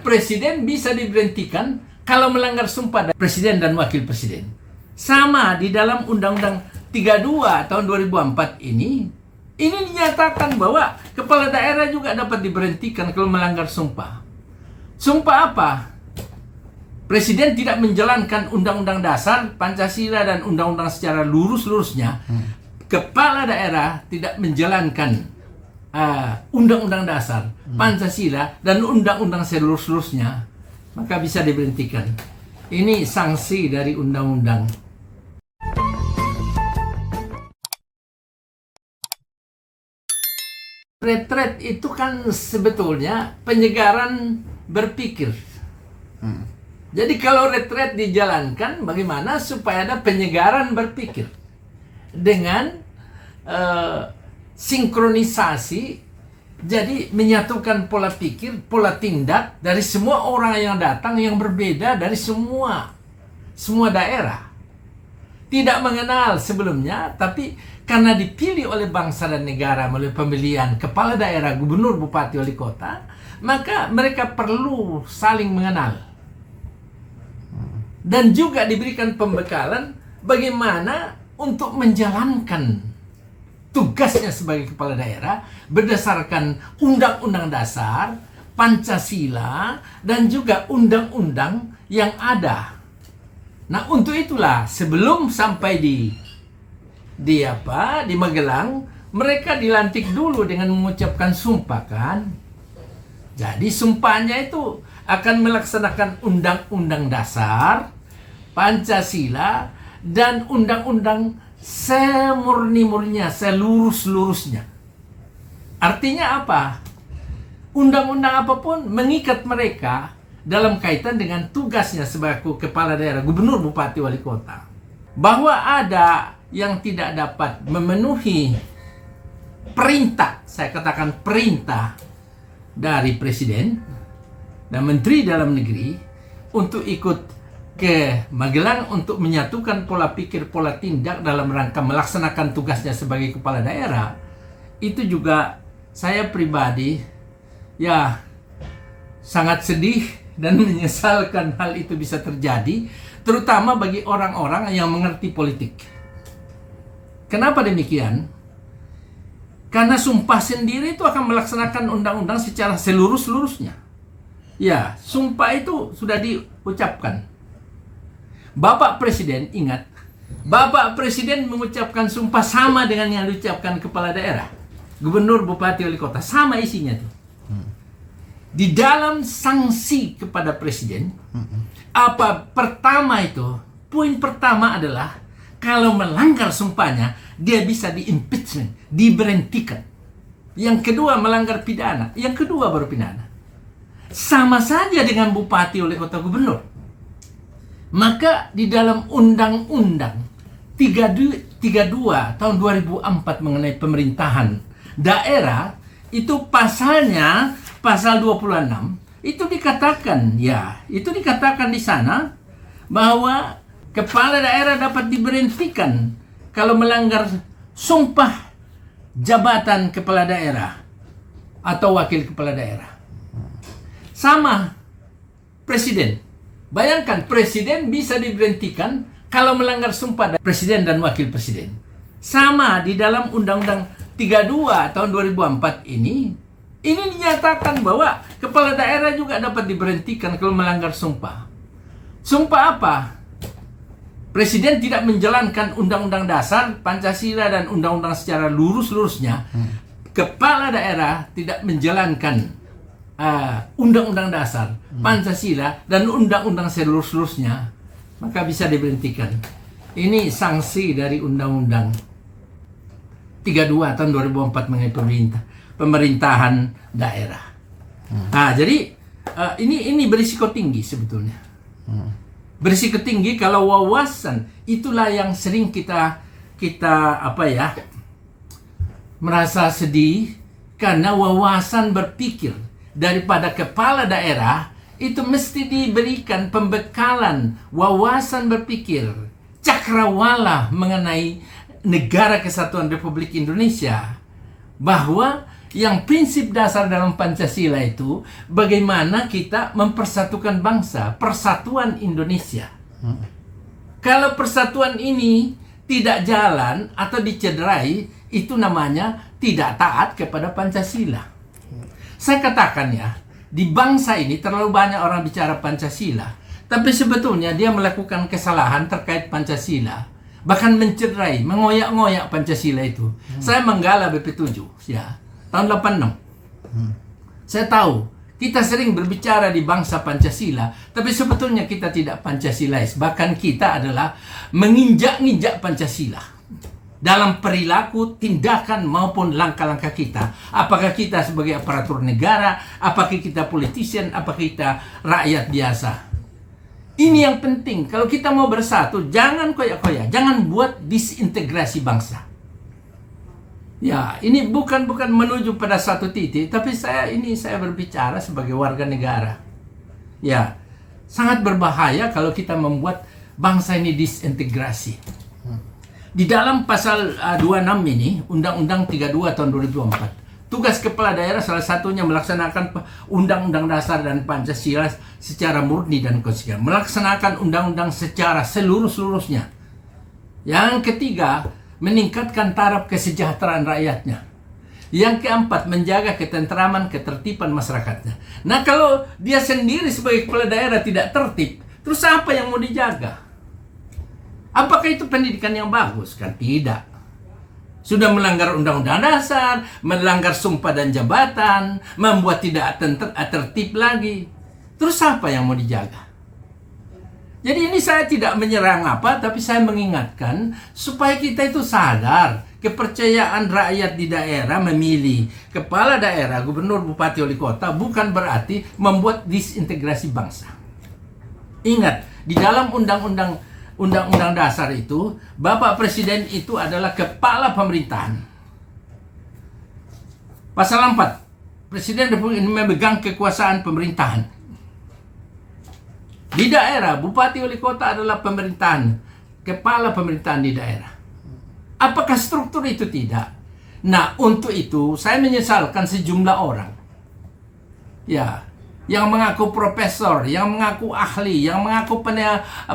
presiden bisa diberhentikan kalau melanggar sumpah presiden dan wakil presiden. Sama di dalam Undang-Undang 32 tahun 2004 ini dinyatakan bahwa kepala daerah juga dapat diberhentikan kalau melanggar sumpah. Sumpah apa? Presiden tidak menjalankan Undang-Undang Dasar, Pancasila dan Undang-Undang secara lurus-lurusnya. Kepala daerah tidak menjalankan Undang-Undang Dasar, Pancasila dan Undang-Undang selurus-lurusnya, maka bisa diberhentikan. Ini sanksi dari undang-undang. Retret itu kan sebetulnya penyegaran berpikir. Jadi kalau retret dijalankan, bagaimana supaya ada penyegaran berpikir dengan sinkronisasi, jadi menyatukan pola pikir, pola tindak dari semua orang yang datang yang berbeda dari semua daerah. Tidak mengenal sebelumnya, tapi karena dipilih oleh bangsa dan negara melalui pemilihan kepala daerah, gubernur, bupati, wali kota, maka mereka perlu saling mengenal. Dan juga diberikan pembekalan bagaimana untuk menjalankan tugasnya sebagai kepala daerah berdasarkan Undang-Undang Dasar, Pancasila, dan juga undang-undang yang ada. Nah, untuk itulah sebelum sampai di Magelang, mereka dilantik dulu dengan mengucapkan sumpah kan. Jadi sumpahnya itu akan melaksanakan Undang-Undang Dasar, Pancasila, dan undang-undang semurni-murninya, selurus-lurusnya. Artinya apa? Undang-undang apapun mengikat mereka dalam kaitan dengan tugasnya sebagai kepala daerah, gubernur, bupati, wali kota. Bahwa ada yang tidak dapat memenuhi perintah, saya katakan perintah dari presiden dan menteri dalam negeri untuk ikut ke Magelang untuk menyatukan pola pikir, pola tindak dalam rangka melaksanakan tugasnya sebagai kepala daerah, itu juga saya pribadi ya sangat sedih dan menyesalkan hal itu bisa terjadi, terutama bagi orang-orang yang mengerti politik. Kenapa demikian? Karena sumpah sendiri itu akan melaksanakan undang-undang secara selurus-lurusnya. Ya, sumpah itu sudah diucapkan. Bapak Presiden, ingat, Bapak Presiden mengucapkan sumpah sama dengan yang diucapkan kepala daerah, gubernur, bupati, wali kota, sama isinya tuh. Di dalam sanksi kepada presiden, poin pertama adalah kalau melanggar sumpahnya, dia bisa di-impeachment, diberhentikan. Yang kedua, melanggar pidana. Yang kedua baru pidana. Sama saja dengan bupati, wali kota, gubernur. Maka di dalam Undang-Undang 32 tahun 2004 mengenai pemerintahan daerah, itu pasalnya pasal 26 itu dikatakan di sana bahwa kepala daerah dapat diberhentikan kalau melanggar sumpah jabatan kepala daerah atau wakil kepala daerah. Sama presiden. Bayangkan presiden bisa diberhentikan kalau melanggar sumpah presiden dan wakil presiden. Sama di dalam Undang-Undang 32 tahun 2004 ini dinyatakan bahwa kepala daerah juga dapat diberhentikan kalau melanggar sumpah. Sumpah apa? Presiden tidak menjalankan Undang-Undang Dasar, Pancasila dan Undang-Undang secara lurus-lurusnya. Kepala daerah tidak menjalankan Undang-Undang Dasar, Pancasila dan Undang-Undang selurus-lurusnya, maka bisa diberhentikan. Ini sanksi dari Undang-Undang 32 tahun 2004 mengenai pemerintahan daerah. Nah, jadi ini berisiko tinggi sebetulnya. Berisiko tinggi kalau wawasan, itulah yang sering kita merasa sedih karena wawasan berpikir daripada kepala daerah itu mesti diberikan pembekalan wawasan berpikir cakrawala mengenai negara kesatuan Republik Indonesia, bahwa Yang prinsip dasar dalam Pancasila itu bagaimana kita mempersatukan bangsa, persatuan Indonesia. Kalau persatuan ini tidak jalan atau dicederai, itu namanya tidak taat kepada Pancasila. Saya katakan ya, di bangsa ini terlalu banyak orang bicara Pancasila, tapi sebetulnya dia melakukan kesalahan terkait Pancasila, bahkan mencederai, mengoyak-ngoyak Pancasila itu. Saya menggala BP7 ya, tahun 86. Saya tahu kita sering berbicara di bangsa Pancasila, tapi sebetulnya kita tidak Pancasilais. Bahkan kita adalah menginjak-injak Pancasila dalam perilaku, tindakan, maupun langkah-langkah kita. Apakah kita sebagai aparatur negara, apakah kita politician, apakah kita rakyat biasa. Ini yang penting. Kalau kita mau bersatu, jangan koyak-koyak, jangan buat disintegrasi bangsa. Ya, ini bukan menuju pada satu titik, tapi saya berbicara sebagai warga negara. Ya, sangat berbahaya kalau kita membuat bangsa ini disintegrasi. Di dalam pasal 26 ini, Undang-Undang 32 tahun 2004, tugas kepala daerah salah satunya melaksanakan Undang-Undang Dasar dan Pancasila secara murni dan konsisten, melaksanakan undang-undang secara seluruh-seluruhnya. Yang ketiga, meningkatkan taraf kesejahteraan rakyatnya. Yang keempat, menjaga ketentraman, ketertiban masyarakatnya. Nah, kalau dia sendiri sebagai kepala daerah tidak tertib, terus apa yang mau dijaga? Apakah itu pendidikan yang bagus? Kan tidak. Sudah melanggar undang-undang dasar, melanggar sumpah dan jabatan, membuat tidak tertib lagi. Terus apa yang mau dijaga? Jadi ini saya tidak menyerang apa, tapi saya mengingatkan supaya kita itu sadar kepercayaan rakyat di daerah memilih kepala daerah, gubernur, bupati, wali kota bukan berarti membuat disintegrasi bangsa. Ingat, di dalam undang-undang dasar itu, Bapak Presiden itu adalah kepala pemerintahan. Pasal 4, Presiden Republik Indonesia memegang kekuasaan pemerintahan. Di daerah, bupati wali kota adalah pemerintahan, kepala pemerintahan di daerah. Apakah struktur itu tidak? Nah, untuk itu saya menyesalkan sejumlah orang. Ya, yang mengaku profesor, yang mengaku ahli, yang mengaku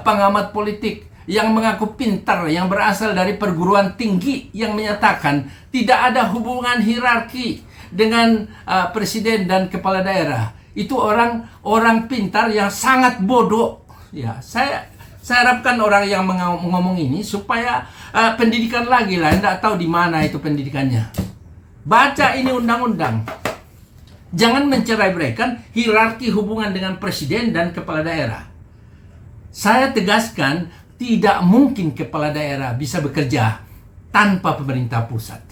pengamat politik, yang mengaku pintar, yang berasal dari perguruan tinggi, yang menyatakan tidak ada hubungan hierarki dengan presiden dan kepala daerah. Itu orang pintar yang sangat bodoh. Ya, saya harapkan orang yang ngomong ini supaya pendidikan lagi lah, tidak tahu di mana itu pendidikannya. Baca ini undang-undang. Jangan mencerai-beraikan hierarki hubungan dengan presiden dan kepala daerah. Saya tegaskan, tidak mungkin kepala daerah bisa bekerja tanpa pemerintah pusat.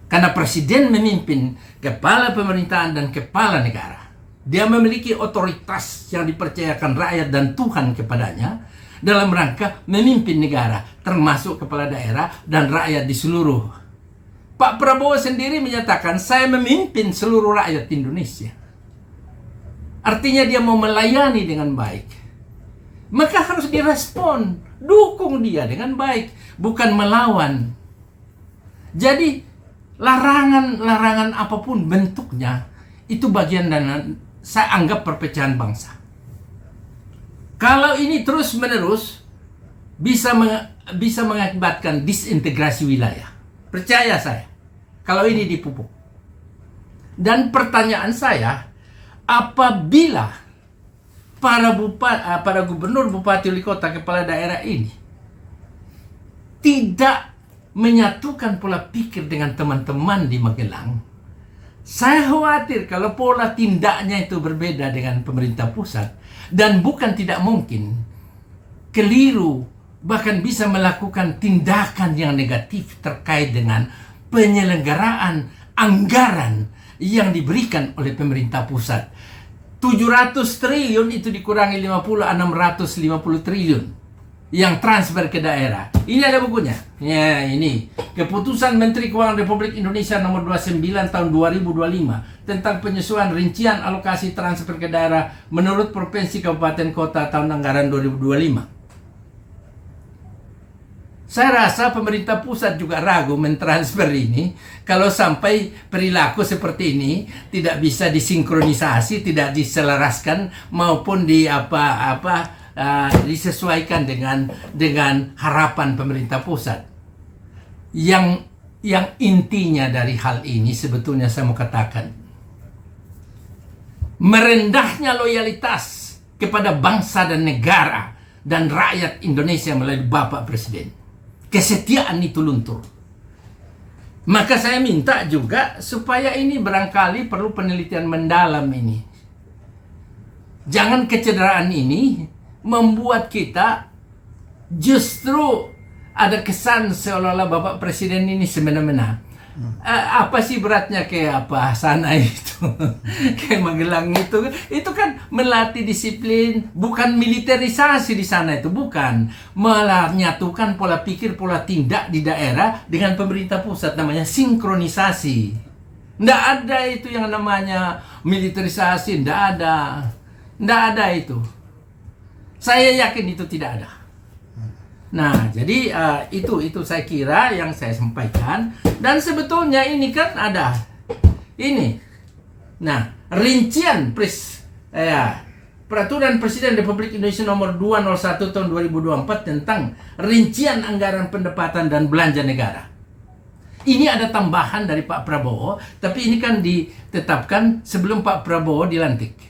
Karena presiden memimpin kepala pemerintahan dan kepala negara. Dia memiliki otoritas yang dipercayakan rakyat dan Tuhan kepadanya dalam rangka memimpin negara, termasuk kepala daerah dan rakyat di seluruh. Pak Prabowo sendiri menyatakan, saya memimpin seluruh rakyat Indonesia. Artinya dia mau melayani dengan baik. Maka harus direspon, dukung dia dengan baik, bukan melawan. Jadi larangan apapun bentuknya, itu bagian dari saya anggap perpecahan bangsa. Kalau ini terus-menerus bisa mengakibatkan disintegrasi wilayah. Percaya saya, kalau ini dipupuk. Dan pertanyaan saya, apabila para gubernur, bupati, wali kota, kepala daerah ini tidak menyatukan pola pikir dengan teman-teman di Magelang, saya khawatir kalau pola tindaknya itu berbeda dengan pemerintah pusat, dan bukan tidak mungkin keliru, bahkan bisa melakukan tindakan yang negatif terkait dengan penyelenggaraan anggaran yang diberikan oleh pemerintah pusat. 700 triliun itu dikurangi 650 triliun yang transfer ke daerah. Ini ada bukunya. Ya, ini Keputusan Menteri Keuangan Republik Indonesia nomor 29 tahun 2025 tentang penyesuaian rincian alokasi transfer ke daerah menurut provinsi, kabupaten, kota tahun anggaran 2025. Saya rasa pemerintah pusat juga ragu mentransfer ini kalau sampai perilaku seperti ini tidak bisa disinkronisasi, tidak diselaraskan maupun disesuaikan dengan harapan pemerintah pusat. Yang intinya dari hal ini sebetulnya saya mau katakan, merendahnya loyalitas kepada bangsa dan negara dan rakyat Indonesia melalui Bapak Presiden. Kesetiaan itu luntur. Maka saya minta juga supaya ini barangkali perlu penelitian mendalam ini. Jangan kecederaan ini membuat kita justru ada kesan seolah-olah Bapak Presiden ini semena-mena. Apa sih beratnya kayak apa sana itu kayak Magelang itu kan melatih disiplin, bukan militerisasi di sana, itu bukan menyatukan pola pikir, pola tindak di daerah dengan pemerintah pusat, namanya sinkronisasi. Nggak ada itu yang namanya militerisasi, nggak ada itu. Saya yakin itu tidak ada. Nah, jadi itu saya kira yang saya sampaikan. Dan sebetulnya ini kan ada ini. Nah, rincian Peraturan Presiden Republik Indonesia Nomor 201 Tahun 2024 tentang rincian anggaran pendapatan dan belanja negara. Ini ada tambahan dari Pak Prabowo, tapi ini kan ditetapkan sebelum Pak Prabowo dilantik.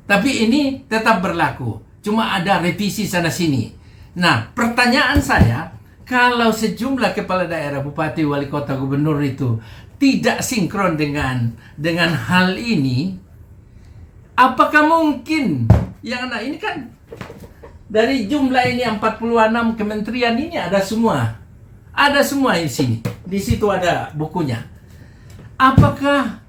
Tapi ini tetap berlaku, cuma ada revisi sana-sini. Nah, pertanyaan saya, kalau sejumlah kepala daerah, bupati, wali kota, gubernur itu tidak sinkron dengan hal ini, apakah mungkin ini kan dari jumlah ini 46 kementerian ini ada semua di sini. Di situ ada bukunya. Apakah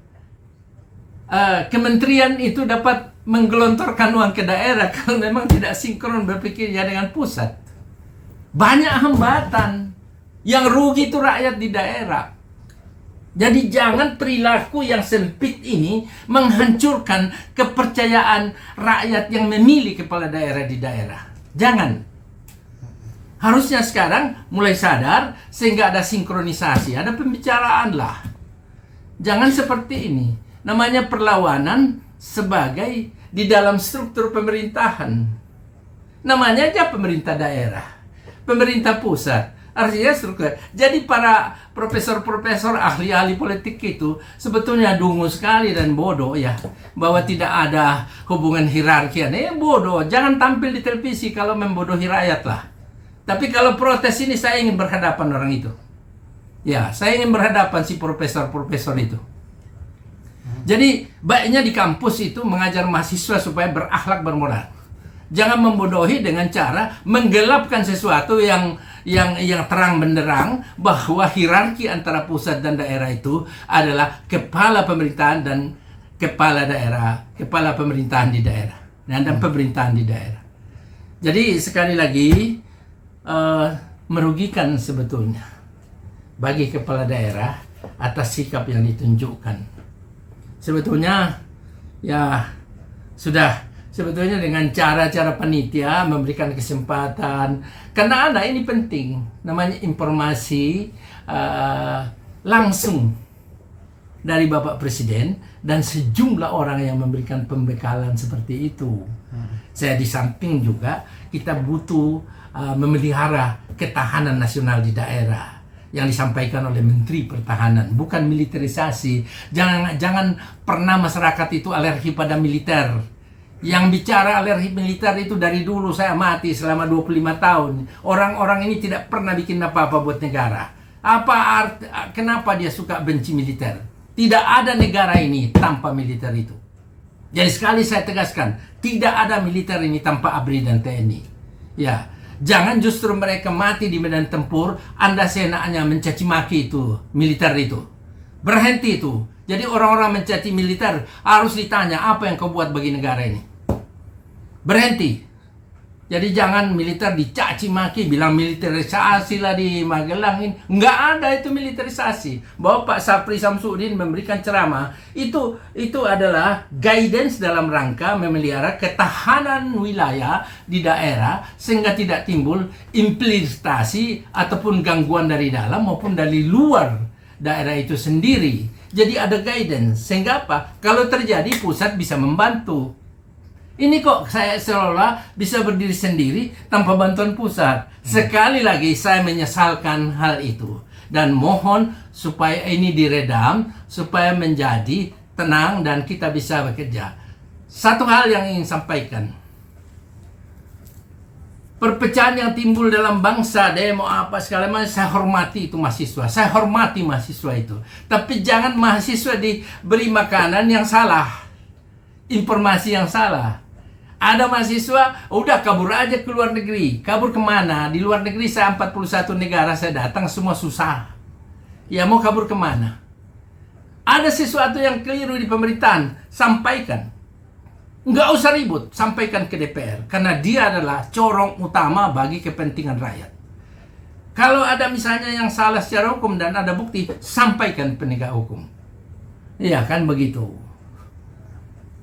kementerian itu dapat menggelontorkan uang ke daerah kalau memang tidak sinkron berpikirnya dengan pusat? Banyak hambatan. Yang rugi itu rakyat di daerah. Jadi jangan perilaku yang sempit ini menghancurkan kepercayaan rakyat yang memilih kepala daerah di daerah. Jangan. Harusnya sekarang mulai sadar sehingga ada sinkronisasi, ada pembicaraan lah. Jangan seperti ini. Namanya perlawanan sebagai di dalam struktur pemerintahan. Namanya aja pemerintah daerah, pemerintah pusat, artinya struktur. Jadi para profesor-profesor ahli-ahli politik itu sebetulnya dungu sekali dan bodoh ya, bahwa tidak ada hubungan hierarki. Bodoh, jangan tampil di televisi kalau membodohi rakyat lah. Tapi kalau protes ini saya ingin berhadapan orang itu. Ya, saya ingin berhadapan si profesor-profesor itu. Jadi baiknya di kampus itu mengajar mahasiswa supaya berakhlak bermoral. Jangan membodohi dengan cara menggelapkan sesuatu yang terang benderang, bahwa hierarki antara pusat dan daerah itu adalah kepala pemerintahan dan kepala daerah, kepala pemerintahan di daerah dan pemerintahan di daerah. Jadi sekali lagi merugikan sebetulnya bagi kepala daerah atas sikap yang ditunjukkan. Sebetulnya ya sudah sebetulnya dengan cara-cara panitia memberikan kesempatan, karena ini penting, namanya informasi langsung dari Bapak Presiden dan sejumlah orang yang memberikan pembekalan seperti itu. Saya di samping juga kita butuh memelihara ketahanan nasional di daerah yang disampaikan oleh Menteri Pertahanan, bukan militerisasi. Jangan pernah masyarakat itu alergi pada militer. Yang bicara alergi militer itu dari dulu saya amati selama 25 tahun. Orang-orang ini tidak pernah bikin apa-apa buat negara. Kenapa dia suka benci militer? Tidak ada negara ini tanpa militer itu. Jadi sekali saya tegaskan, tidak ada militer ini tanpa ABRI dan TNI. Ya. Jangan justru mereka mati di medan tempur, Anda seenaknya mencaci maki itu, militer itu. Berhenti itu. Jadi orang-orang mencaci militer harus ditanya, apa yang kau buat bagi negara ini? Berhenti. Jadi jangan militer dicaci maki, bilang militerisasi lah di Magelang ini. Nggak ada itu militerisasi. Bahwa Pak Sapri Samsudin memberikan ceramah, itu adalah guidance dalam rangka memelihara ketahanan wilayah di daerah sehingga tidak timbul infiltrasi ataupun gangguan dari dalam maupun dari luar daerah itu sendiri. Jadi ada guidance. Sehingga apa? Kalau terjadi pusat bisa membantu. Ini kok saya seolah bisa berdiri sendiri tanpa bantuan pusat. Sekali lagi saya menyesalkan hal itu. Dan mohon supaya ini diredam, supaya menjadi tenang dan kita bisa bekerja. Satu hal yang ingin sampaikan. Perpecahan yang timbul dalam bangsa, demo apa segala macam, saya hormati itu mahasiswa. Saya hormati mahasiswa itu. Tapi jangan mahasiswa diberi makanan yang salah. Informasi yang salah. Ada mahasiswa, udah kabur aja ke luar negeri. Kabur kemana? Di luar negeri saya 41 negara saya datang, semua susah. Ya mau kabur kemana? Ada sesuatu yang keliru di pemerintahan, sampaikan. Nggak usah ribut, sampaikan ke DPR. Karena dia adalah corong utama bagi kepentingan rakyat. Kalau ada misalnya yang salah secara hukum dan ada bukti, sampaikan penegak hukum. Iya kan begitu.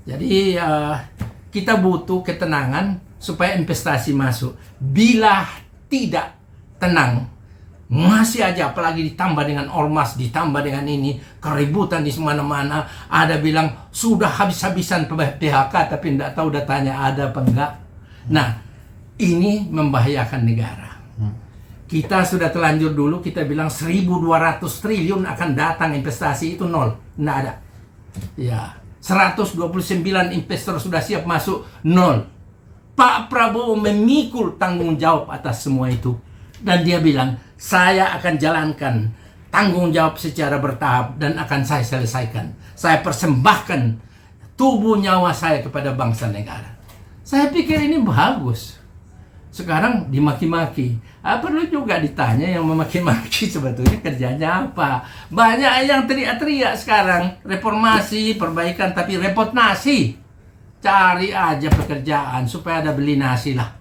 Jadi kita butuh ketenangan supaya investasi masuk. Bila tidak tenang, masih aja apalagi ditambah dengan ormas, ditambah dengan ini, keributan di mana-mana. Ada bilang sudah habis-habisan PHK tapi tidak tahu datanya ada apa enggak. Nah, ini membahayakan negara. Kita sudah telanjur dulu, kita bilang 1.200 triliun akan datang investasi, itu nol. Nggak ada. Ya. 129 investor sudah siap masuk, nol. Pak Prabowo memikul tanggung jawab atas semua itu. Dan dia bilang, saya akan jalankan tanggung jawab secara bertahap dan akan saya selesaikan. Saya persembahkan tubuh nyawa saya kepada bangsa negara. Saya pikir ini bagus. Sekarang dimaki-maki. Perlu juga ditanya yang memaki-maki sebetulnya kerjanya apa. Banyak yang teriak-teriak sekarang. Reformasi, perbaikan, tapi repot nasi. Cari aja pekerjaan supaya ada beli nasi lah.